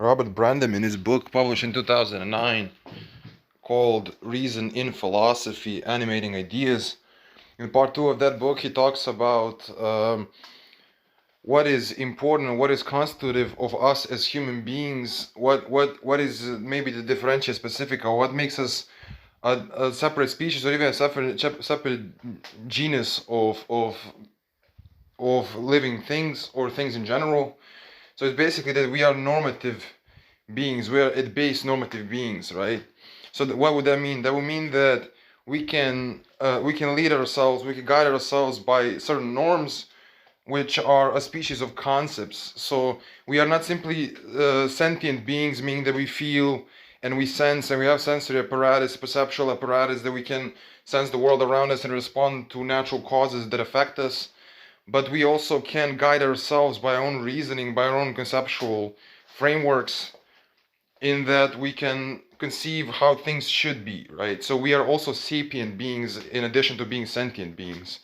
Robert Brandom, in his book published in 2009 called Reason in Philosophy, Animating Ideas. In part 2 of that book, he talks about what is important, what is constitutive of us as human beings, what is maybe the differential specific, or what makes us a separate species, or even a separate genus of living things or things in general. So it's basically that we are normative beings. We are at base normative beings, right? So what would that mean? That would mean that we can lead ourselves, we can guide ourselves by certain norms, which are a species of concepts. So we are not simply sentient beings, meaning that we feel and we sense and we have sensory apparatus, perceptual apparatus, that we can sense the world around us and respond to natural causes that affect us. But we also can guide ourselves by our own reasoning, by our own conceptual frameworks, in that we can conceive how things should be, right? So we are also sapient beings in addition to being sentient beings.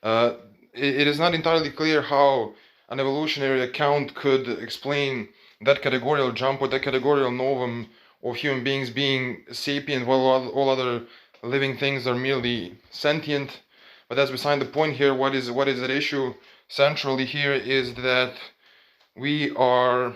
It is not entirely clear how an evolutionary account could explain that categorical jump or that categorical novum of human beings being sapient while all other living things are merely sentient. But that's beside the point here. What is at issue centrally here is that we are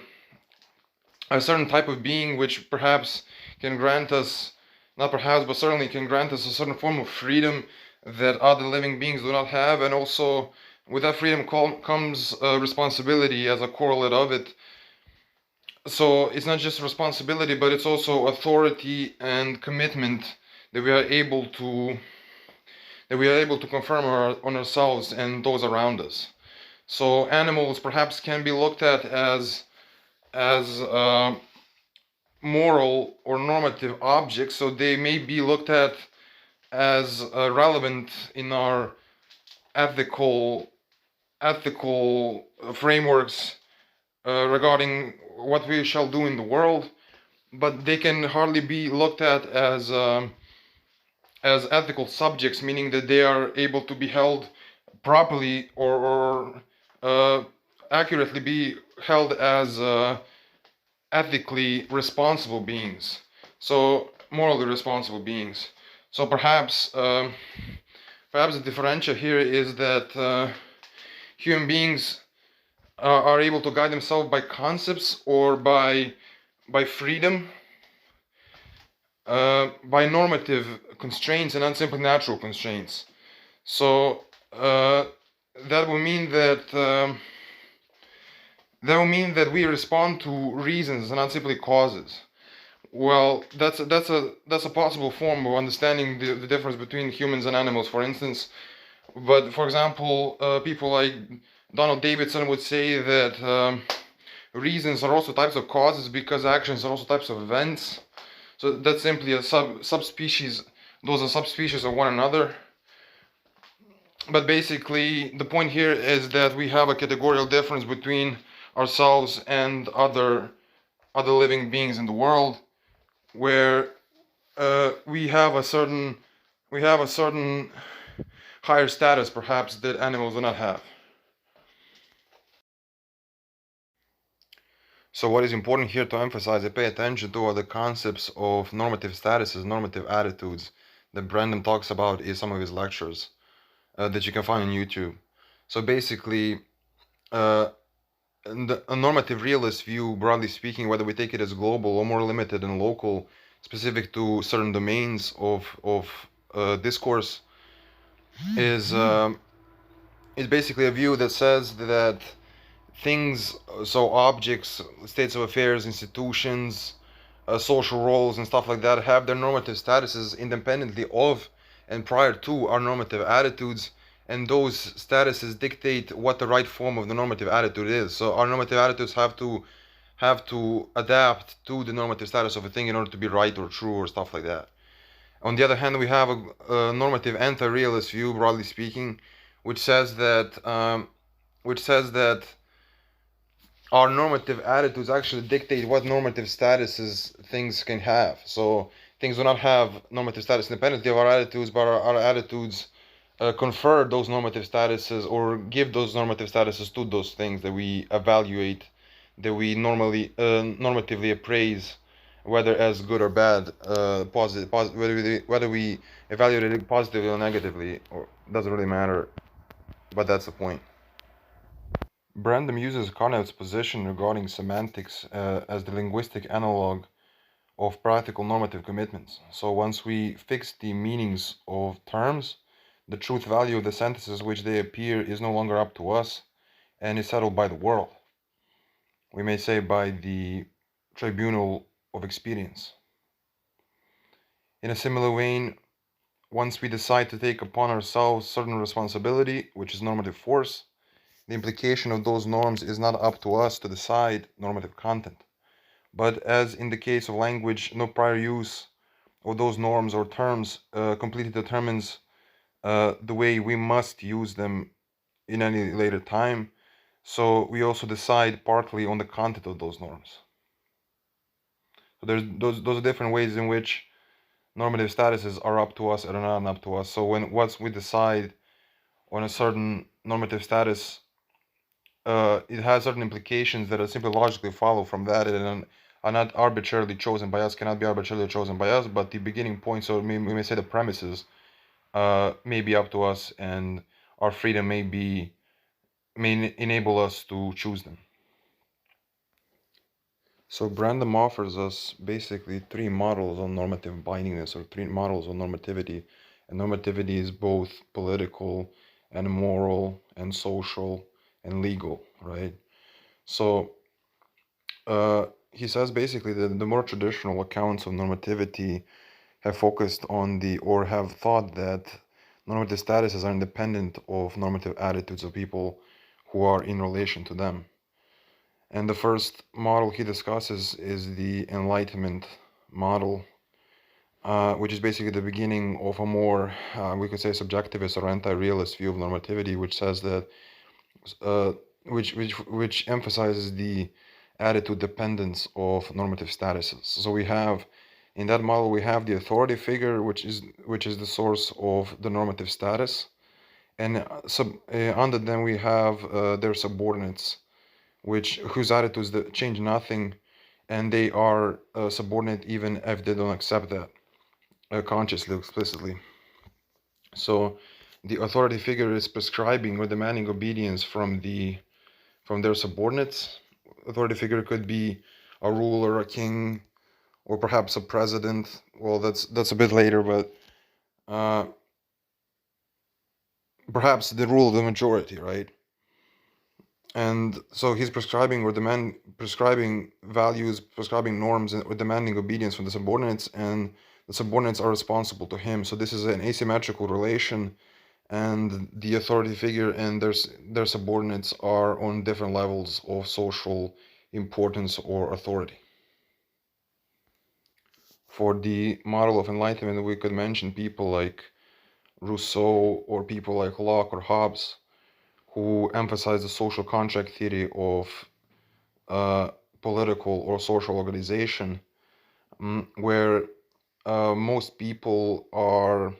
a certain type of being which perhaps can grant us, not perhaps, but certainly can grant us a certain form of freedom that other living beings do not have. And also with that freedom comes responsibility as a correlate of it. So it's not just responsibility, but it's also authority and commitment that we are able to confirm on ourselves and those around us. So animals perhaps can be looked at as moral or normative objects, so they may be looked at as relevant in our ethical frameworks regarding what we shall do in the world, but they can hardly be looked at as ethical subjects, meaning that they are able to be held properly or accurately be held as ethically responsible beings, so morally responsible beings. So perhaps the differential here is that human beings are able to guide themselves by concepts or by freedom, by normative constraints and not simply natural constraints. So that will mean that we respond to reasons and not simply causes. Well, that's a possible form of understanding the difference between humans and animals, for instance. But for example, people like Donald Davidson would say that reasons are also types of causes because actions are also types of events. So that's simply a subspecies. Those are subspecies of one another. But basically, the point here is that we have a categorical difference between ourselves and other living beings in the world, where we have a certain higher status, perhaps, that animals do not have. So what is important here to emphasize and pay attention to are the concepts of normative statuses, normative attitudes that Brandom talks about in some of his lectures that you can find on YouTube. So basically, a normative realist view, broadly speaking, whether we take it as global or more limited and local, specific to certain domains of discourse, is basically a view that says that things, so objects, states of affairs, institutions, social roles and stuff like that, have their normative statuses independently of and prior to our normative attitudes, and those statuses dictate what the right form of the normative attitude is. So our normative attitudes have to adapt to the normative status of a thing in order to be right or true or stuff like that. On the other hand, we have a normative anti-realist view, broadly speaking, which says that our normative attitudes actually dictate what normative statuses things can have. So things do not have normative status independently of our attitudes, but our attitudes confer those normative statuses or give those normative statuses to those things that we evaluate that we normatively appraise, whether as good or bad, whether we evaluate it positively or negatively, or doesn't really matter. But that's the point. Brandom uses Carnot's position regarding semantics as the linguistic analog of practical normative commitments. So once we fix the meanings of terms, the truth value of the sentences which they appear is no longer up to us and is settled by the world. We may say by the tribunal of experience. In a similar vein, once we decide to take upon ourselves certain responsibility, which is normative force, the implication of those norms is not up to us to decide normative content. But as in the case of language, no prior use of those norms or terms completely determines the way we must use them in any later time. So we also decide partly on the content of those norms. So there's those are different ways in which normative statuses are up to us and are not up to us. So once we decide on a certain normative status, it has certain implications that are simply logically follow from that and are not arbitrarily chosen by us, cannot be arbitrarily chosen by us, but the beginning points, or we may say the premises, may be up to us, and our freedom may enable us to choose them. So Brandom offers us basically three models on normative bindingness, or three models on normativity. And normativity is both political and moral and social and legal, right? So he says basically that the more traditional accounts of normativity have focused on or have thought that normative statuses are independent of normative attitudes of people who are in relation to them. And the first model he discusses is the Enlightenment model, which is basically the beginning of a more, we could say, subjectivist or anti-realist view of normativity, which says that, uh, which emphasizes the attitude dependence of normative statuses. So we have, in that model, we have the authority figure, which is the source of the normative status, and under them we have their subordinates, whose attitudes that change nothing, and they are subordinate even if they don't accept that consciously, explicitly. So the authority figure is prescribing or demanding obedience from their subordinates. Authority figure could be a ruler, a king, or perhaps a president. Well, that's a bit later, but perhaps the rule of the majority, right? And so he's prescribing values, prescribing norms, or demanding obedience from the subordinates, and the subordinates are responsible to him. So this is an asymmetrical relation, and the authority figure and their subordinates are on different levels of social importance or authority. For the model of enlightenment, we could mention people like Rousseau or people like Locke or Hobbes, who emphasize the social contract theory of political or social organization, where most people are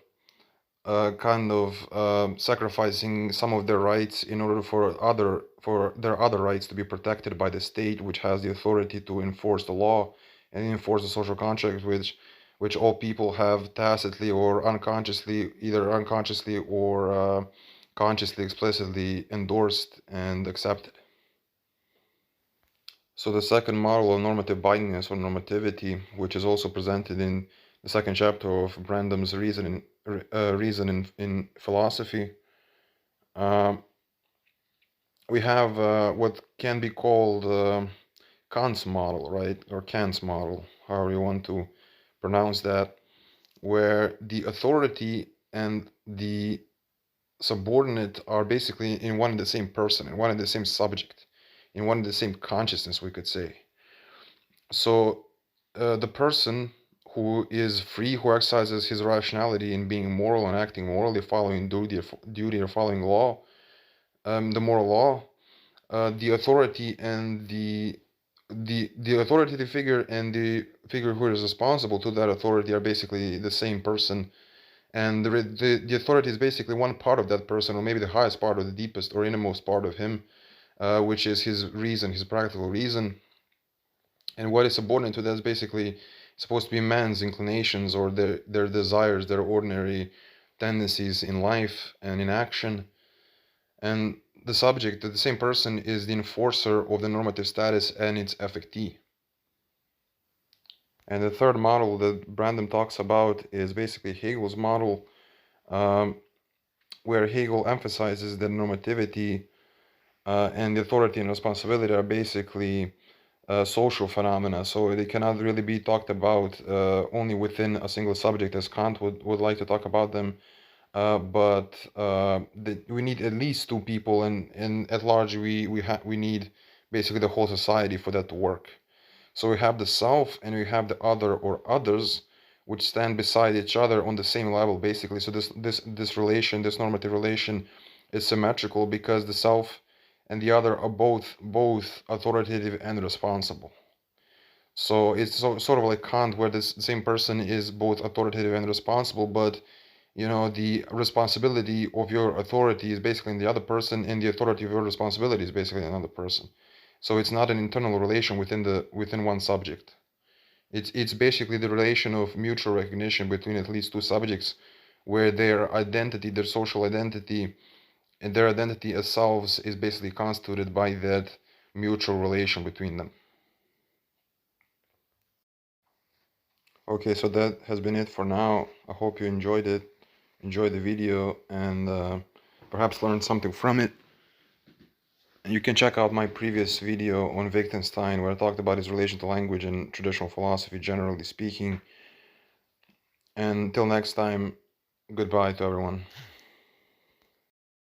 kind of sacrificing some of their rights in order for their other rights to be protected by the state, which has the authority to enforce the law and enforce the social contract, which all people have tacitly or unconsciously, either unconsciously or consciously, explicitly endorsed and accepted. So the second model of normative bindingness or normativity, which is also presented in the second chapter of Brandom's Reason in Philosophy, we have what can be called Kant's model, right? Or Kant's model, however you want to pronounce that, where the authority and the subordinate are basically in one and the same person, in one and the same subject, in one and the same consciousness, we could say. So the person who is free, who exercises his rationality in being moral and acting morally, following duty or following law, the moral law, the authority and the authoritative figure and the figure who is responsible to that authority are basically the same person, and the authority is basically one part of that person, or maybe the highest part or the deepest or innermost part of him, which is his reason, his practical reason. And what is subordinate to that is basically supposed to be man's inclinations or their desires, their ordinary tendencies in life and in action. And the subject, the same person, is the enforcer of the normative status and its affectee. And the third model that Brandom talks about is basically Hegel's model, where Hegel emphasizes that normativity and the authority and responsibility are basically social phenomena, so they cannot really be talked about only within a single subject, as Kant would like to talk about them. But we need at least two people, and at large we need basically the whole society for that to work. So we have the self and we have the other or others, which stand beside each other on the same level, basically. So this relation, this normative relation, is symmetrical because the self and the other are both authoritative and responsible. So it's sort of like Kant, where this same person is both authoritative and responsible, but the responsibility of your authority is basically in the other person, and the authority of your responsibility is basically another person. So it's not an internal relation within one subject. It's basically the relation of mutual recognition between at least two subjects, where their identity, their social identity, and their identity as selves is basically constituted by that mutual relation between them. Okay, so that has been it for now. I hope you enjoyed it, enjoyed the video, and perhaps learned something from it. And you can check out my previous video on Wittgenstein, where I talked about his relation to language and traditional philosophy, generally speaking. And until next time, goodbye to everyone.